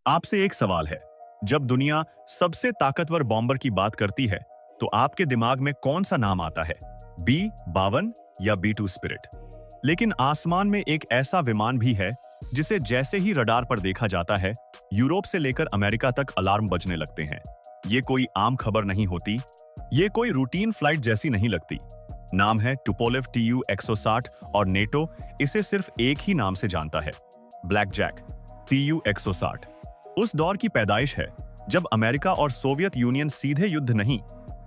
आपसे एक सवाल है। जब दुनिया सबसे ताकतवर बॉम्बर की बात करती है तो आपके दिमाग में कौन सा नाम आता है? B-52 या B-2 स्पिरिट? लेकिन आसमान में एक ऐसा विमान भी है जिसे जैसे ही रडार पर देखा जाता है, यूरोप से लेकर अमेरिका तक अलार्म बजने लगते हैं। ये कोई आम खबर नहीं होती, ये कोई रूटीन फ्लाइट जैसी नहीं लगती। नाम है टुपोलेव Tu-160 और नेटो इसे सिर्फ एक ही नाम से जानता है, ब्लैक जैक Tu-160। उस दौर की पैदाइश है जब अमेरिका और सोवियत यूनियन सीधे युद्ध नहीं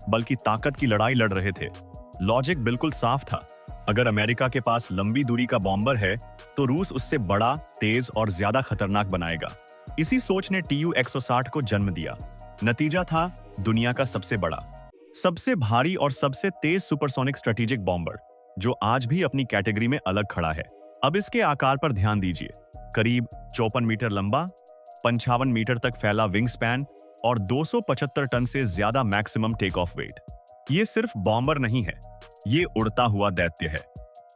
बल्कि ताकत की लड़ाई लड़ रहे थे। लॉजिक बिल्कुल साफ था, अगर अमेरिका के पास लंबी दूरी का बॉम्बर है तो रूस उससे बड़ा, तेज और ज्यादा खतरनाक बनाएगा। इसी सोच ने Tu-160 को जन्म दिया। नतीजा था दुनिया का सबसे बड़ा, सबसे भारी और सबसे तेज सुपरसोनिक स्ट्रेटेजिक बॉम्बर, जो आज भी अपनी कैटेगरी में अलग खड़ा है। अब इसके आकार पर ध्यान दीजिए, करीब 54 मीटर लंबा, 55 मीटर तक फैला विंग स्पैन और 275 टन से ज्यादा मैक्सिमम टेक ऑफ वेट। ये सिर्फ बॉम्बर नहीं है, ये उड़ता हुआ दैत्य है।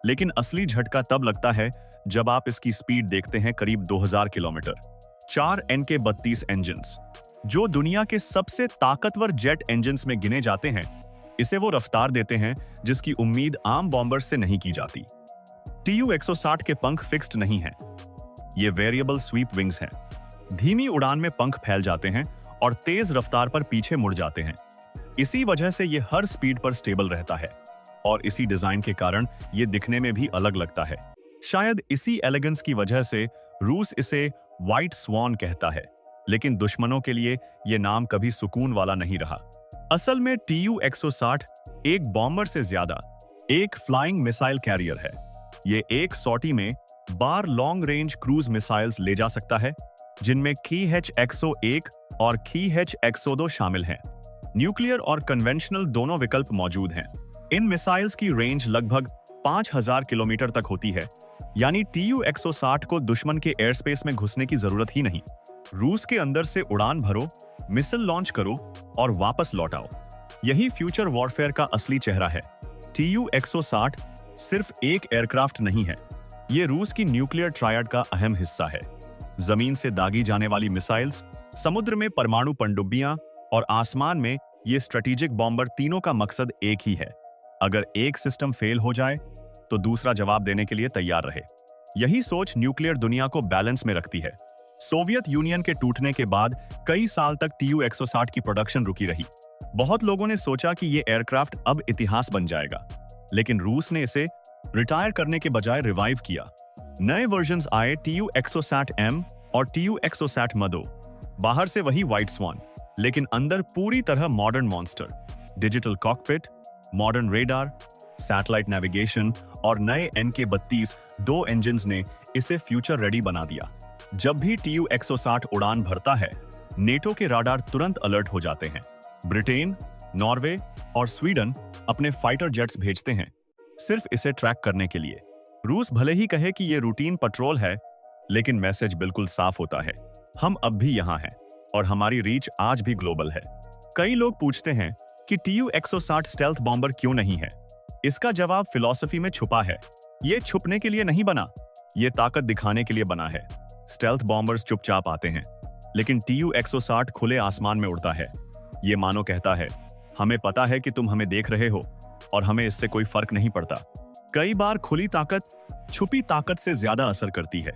लेकिन असली झटका तब लगता है जब आप इसकी स्पीड देखते हैं, करीब 2000 किलोमीटर। 4 NK-32 इंजन्स, जो दुनिया के सबसे ताकतवर जेट इंजन्स में गिने जाते हैं, इसे वो रफ्तार देते हैं जिसकी उम्मीद आम बॉम्बर से नहीं की जाती। Tu-160 के पंख फिक्स्ड नहीं हैं, ये वेरिएबल स्वीप विंग्स हैं। धीमी उड़ान में पंख फैल जाते हैं और तेज रफ्तार पर पीछे मुड़ जाते हैं। इसी वजह से ये हर स्पीड पर स्टेबल रहता है और इसी डिजाइन के कारण ये दिखने में भी अलग लगता है। शायद इसी एलिगेंस की वजह से रूस इसे व्हाइट स्वॉन कहता है, लेकिन दुश्मनों के लिए ये नाम कभी सुकून वाला नहीं रहा। असल में Tu-160 एक बॉम्बर से ज्यादा एक फ्लाइंग मिसाइल कैरियर है। ये एक सॉटी में 12 लॉन्ग रेंज क्रूज मिसाइल्स ले जा सकता है, जिनमें Kh-101 और Kh-102 शामिल हैं। न्यूक्लियर और कन्वेंशनल दोनों विकल्प मौजूद हैं। इन मिसाइल्स की रेंज लगभग 5000 किलोमीटर तक होती है, यानी Tu-160 को दुश्मन के एयर स्पेस में घुसने की जरूरत ही नहीं। रूस के अंदर से उड़ान भरो, मिसाइल लॉन्च करो और वापस लौट आओ। यही फ्यूचर वॉरफेयर का असली चेहरा है। Tu-160 सिर्फ एक एयरक्राफ्ट नहीं है, ये रूस की न्यूक्लियर ट्रायड का अहम हिस्सा है। जमीन से दागी जाने वाली मिसाइल्स, समुद्र में परमाणु पनडुब्बियां और आसमान में ये स्ट्रेटेजिक बॉम्बर, तीनों का मकसद एक ही है। अगर एक सिस्टम फेल हो जाए तो दूसरा जवाब देने के लिए तैयार रहे। यही सोच न्यूक्लियर दुनिया को बैलेंस में रखती है। सोवियत यूनियन के टूटने के बाद कई साल तक Tu-160 की प्रोडक्शन रुकी रही। बहुत लोगों ने सोचा कि ये एयरक्राफ्ट अब इतिहास बन जाएगा, लेकिन रूस ने इसे रिटायर करने के बजाय रिवाइव किया। नए वर्जन्स आए, Tu-160M और Tu-160M2। बाहर से वही व्हाइट स्वॉन, लेकिन अंदर पूरी तरह modern monster. Digital cockpit, modern radar, satellite navigation और नए NK-32 दो इंजन्स ने इसे फ्यूचर रेडी बना दिया। जब भी Tu-160 उड़ान भरता है, नेटो के राडार तुरंत अलर्ट हो जाते हैं। ब्रिटेन, नॉर्वे और स्वीडन अपने फाइटर जेट्स भेजते हैं सिर्फ इसे ट्रैक करने के लिए। रूस भले ही कहे कि ये रूटीन पेट्रोल है, लेकिन मैसेज बिल्कुल साफ होता है, हम अब भी यहाँ हैं और हमारी रीच आज भी ग्लोबल है। कई लोग पूछते हैं कि Tu-160 स्टेल्थ बॉम्बर क्यों नहीं है। इसका जवाब फिलॉसफी में छुपा है। ये छुपने के लिए नहीं बना, ये ताकत दिखाने के लिए बना है। स्टेल्थ बॉम्बर्स चुपचाप आते हैं, लेकिन Tu-160 खुले आसमान में उड़ता है। ये मानो कहता है, हमें पता है कि तुम हमें देख रहे हो और हमें इससे कोई फर्क नहीं पड़ता। कई बार खुली ताकत छुपी ताकत से ज्यादा असर करती है।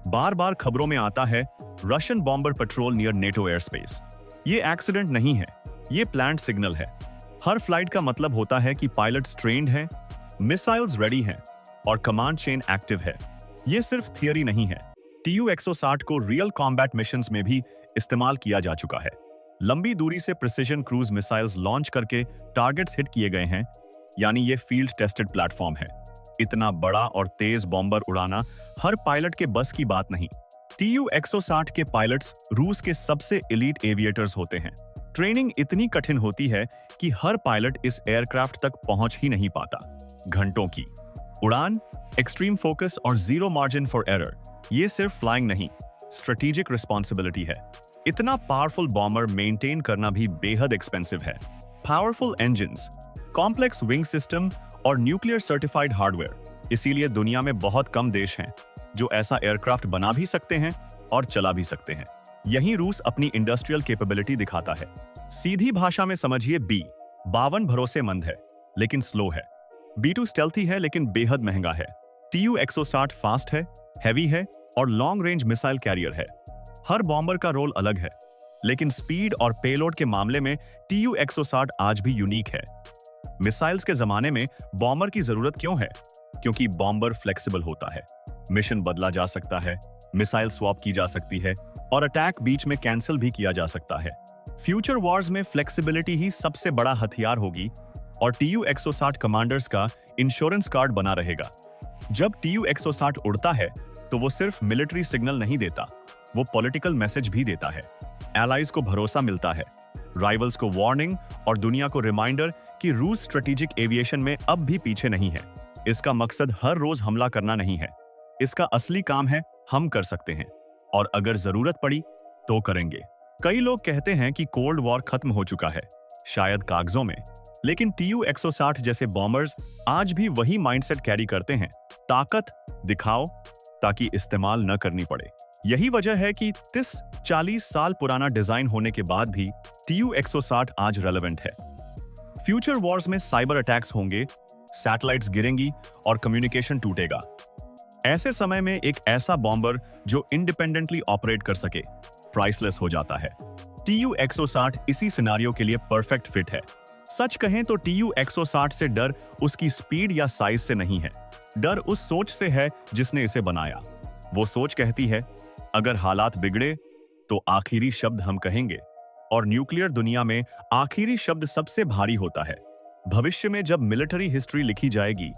बार बार खबरों में आता है Russian bomber petrol near NATO air space. ये एक्सीडेंट नहीं है, ये प्लान्ड सिग्नल है। हर फ्लाइट का मतलब होता है कि पायलट्स ट्रेन्ड हैं, मिसाइल्स रेडी हैं और कमांड चेन एक्टिव है। ये सिर्फ थियरी नहीं है। Tu-160 को रियल कॉम्बैट मिशंस में भी इस्तेमाल किया जा चुका है। लंबी दूरी से प्रिसिजन क्रूज मिसाइल्स लॉन्च करके टारगेट्स हिट किए गए हैं, यानी ये फील्ड टेस्टेड प्लेटफॉर्म है। इतना बड़ा और तेज बॉम्बर उड़ाना हर पायलट के बस की बात नहीं। Tu-160 के पायलट्स रूस के सबसे एलीट एविएटर्स होते हैं। ट्रेनिंग इतनी कठिन होती है कि हर पायलट इस एयरक्राफ्ट तक पहुंच ही नहीं पाता। घंटों की उड़ान, एक्सट्रीम फोकस और जीरो मार्जिन फॉर एरर, ये सिर्फ फ्लाइंग नहीं, स्ट्रेटेजिक रिस्पॉन्सिबिलिटी है। इतना पावरफुल बॉम्बर मेंटेन करना भी बेहद एक्सपेंसिव है। Powerful engines, complex wing system और न्यूक्लियर सर्टिफाइड हार्डवेयर, इसीलिए दुनिया में बहुत कम देश हैं जो ऐसा एयरक्राफ्ट बना भी सकते हैं और चला भी सकते हैं। यही रूस अपनी इंडस्ट्रियल कैपेबिलिटी दिखाता है। सीधी भाषा में समझिए बी 52 भरोसेमंद है लेकिन स्लो है। B2 स्टेल्थी है लेकिन बेहद महंगा है। Tu-160 फास्ट है, हैवी है और लॉन्ग रेंज मिसाइल कैरियर है। हर बॉम्बर का रोल अलग है, लेकिन स्पीड और पेलोड के मामले में Tu-160 आज भी यूनिक है। मिसाइल्स के जमाने में बॉम्बर की जरूरत क्यों है? क्योंकि बॉम्बर फ्लेक्सिबल होता है, मिशन बदला जा सकता है, मिसाइल स्वैप की जा सकती है और अटैक बीच में कैंसिल भी किया जा सकता है। फ्यूचर वॉर्स में फ्लेक्सिबिलिटी ही सबसे बड़ा हथियार होगी और Tu-160 कमांडर्स का इंश्योरेंस कार्ड बना रहेगा। जब Tu-160 उड़ता है तो वो सिर्फ मिलिट्री सिग्नल नहीं देता, वो पॉलिटिकल मैसेज भी देता है। एलाइज को भरोसा मिलता है, राइवल्स को वार्निंग और दुनिया को रिमाइंडर कि रूस स्ट्रेटेजिक एविएशन में अब भी पीछे नहीं है। इसका मकसद हर रोज हमला करना नहीं है, इसका असली काम है हम कर सकते हैं और अगर जरूरत पड़ी तो करेंगे। कई लोग कहते हैं कि कोल्ड वॉर खत्म हो चुका है, शायद कागजों में, लेकिन Tu-160 जैसे बॉम्बर्स आज भी वही माइंडसेट कैरी करते हैं, ताकत दिखाओ ताकि इस्तेमाल न करनी पड़े। यही वजह है कि 30-40 साल पुराना डिजाइन होने के बाद भी Tu-160 आज रेलेवेंट है। फ्यूचर वॉर्स में साइबर अटैक्स होंगे, सैटेलाइट्स गिरेंगी और कम्युनिकेशन टूटेगा। ऐसे समय में एक ऐसा बॉम्बर जो इंडिपेंडेंटली ऑपरेट कर सके प्राइसलेस हो जाता है। Tu-160 इसी सिनारियो के लिए परफेक्ट फिट है। सच कहें तो Tu-160 से डर उसकी स्पीड या साइज से नहीं है, डर उस सोच से है जिसने इसे बनाया। वो सोच कहती है, अगर हालात बिगड़े तो आखिरी शब्द हम कहेंगे, और न्यूक्लियर दुनिया में आखिरी शब्द सबसे भारी होता है। भविष्य में जब मिलिट्री हिस्ट्री लिखी जाएगी,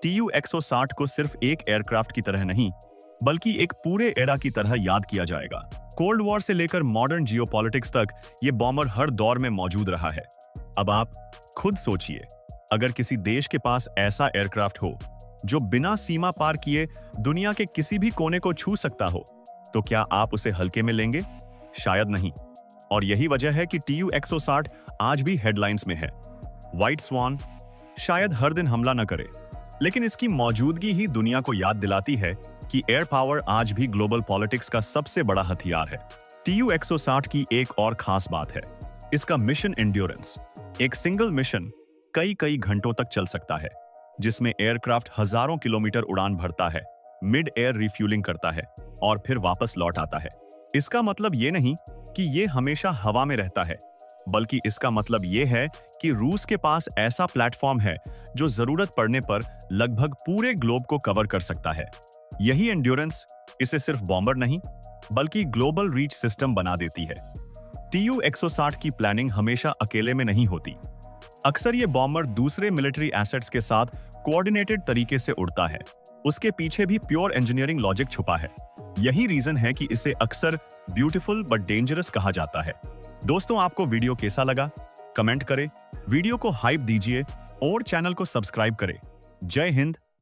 Tu-160 को सिर्फ एक एयरक्राफ्ट की तरह नहीं, बल्कि एक पूरे एरा की तरह याद किया जाएगा। कोल्ड वॉर से लेकर मॉडर्न जियोपॉलिटिक्स तक ये बॉम्बर हर दौर में मौजूद रहा है। अब आप खुद सोचिए, अगर किसी देश के पास ऐसा एयरक्राफ्ट हो जो बिना सीमा पार किए दुनिया के किसी भी कोने को छू सकता हो, तो क्या आप उसे हल्के में लेंगे? शायद नहीं। और यही वजह है कि Tu-160 आज भी हेडलाइंस में है। व्हाइट स्वान शायद हर दिन हमला न करे, लेकिन इसकी मौजूदगी ही दुनिया को याद दिलाती है कि एयर पावर आज भी ग्लोबल पॉलिटिक्स का सबसे बड़ा हथियार है। Tu-160 की एक और खास बात है इसका मिशन एंड्योरेंस। एक सिंगल मिशन कई घंटों तक चल सकता है, जिसमें एयरक्राफ्ट हजारों किलोमीटर उड़ान भरता है, मिड एयर रिफ्यूलिंग करता है और फिर वापस लौट आता है। इसका मतलब ये नहीं कि ये हमेशा हवा में रहता है, बल्कि इसका मतलब ये है कि रूस के पास ऐसा प्लेटफॉर्म है जो जरूरत पड़ने पर लगभग पूरे ग्लोब को कवर कर सकता है। यही एंड्योरेंस इसे सिर्फ बॉम्बर नहीं, बल्कि ग्लोबल रीच सिस्टम बना देती है। Tu-160 की प्लानिंग हमेशा अकेले में नहीं होती। अक्सर ये बॉम्बर दूसरे मिलिट्री एसेट्स के साथ कोऑर्डिनेटेड तरीके से उड़ता है। उसके पीछे भी प्योर इंजीनियरिंग लॉजिक छुपा है। यही रीजन है कि इसे अक्सर ब्यूटीफुल बट डेंजरस कहा जाता है। दोस्तों, आपको वीडियो कैसा लगा? कमेंट करें, वीडियो को हाइप दीजिए और चैनल को सब्सक्राइब करें। जय हिंद।